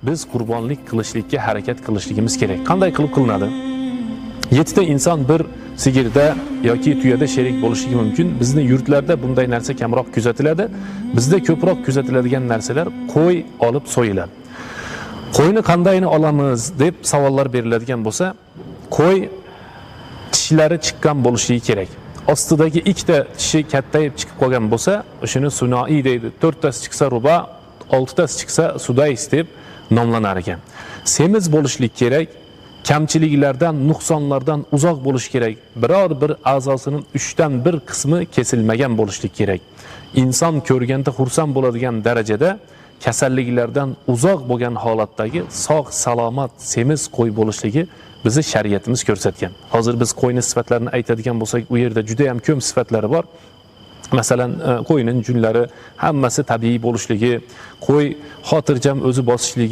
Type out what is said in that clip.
biz qurbonlik qilishlikka harakat qilishligimiz kerak. Qanday qilib qilinadi? 7 ta inson bir sigirda yoki tuyada sherik bo'lishligi mumkin. Bizning yurtlarda bunday narsa kamroq kuzatiladi. Bizda ko'proq kuzatiladigan narsalar qo'y olib so'yiladi. Qo'yni qandayini olamiz deb savollar beriladigan bo'lsa, qo'y tishlari chiqqan bo'lishi kerak. Ostidagi ikkita tishi kattayib chiqib qolgan bo'lsa, o'shini sunoi deydi. 4 tasi chiqsa ruba, 6 tasi chiqsa sudais deb nomlanar ekan. Semiz bo'lishlik kerak. Kamchiliklardan, nuqsonlardan uzoq bo'lish kerak. Biror bir a'zosining 3dan 1 qismi kesilmagan bo'lishlik kerak. Inson ko'rganda xursand bo'ladigan darajada kasalliklardan uzoq bo'lgan holatdagi sog' salomat semiz qo'y bo'lishligi bizni shariatimiz ko'rsatgan. Hozir biz qo'yni sifatlarini aytadigan bo'lsak, u yerda juda ham ko'p sifatlari bor. Masalan, qo'yning junlari hammasi tabiiy bo'lishligi, qo'y xotirjam o'zi bosishligi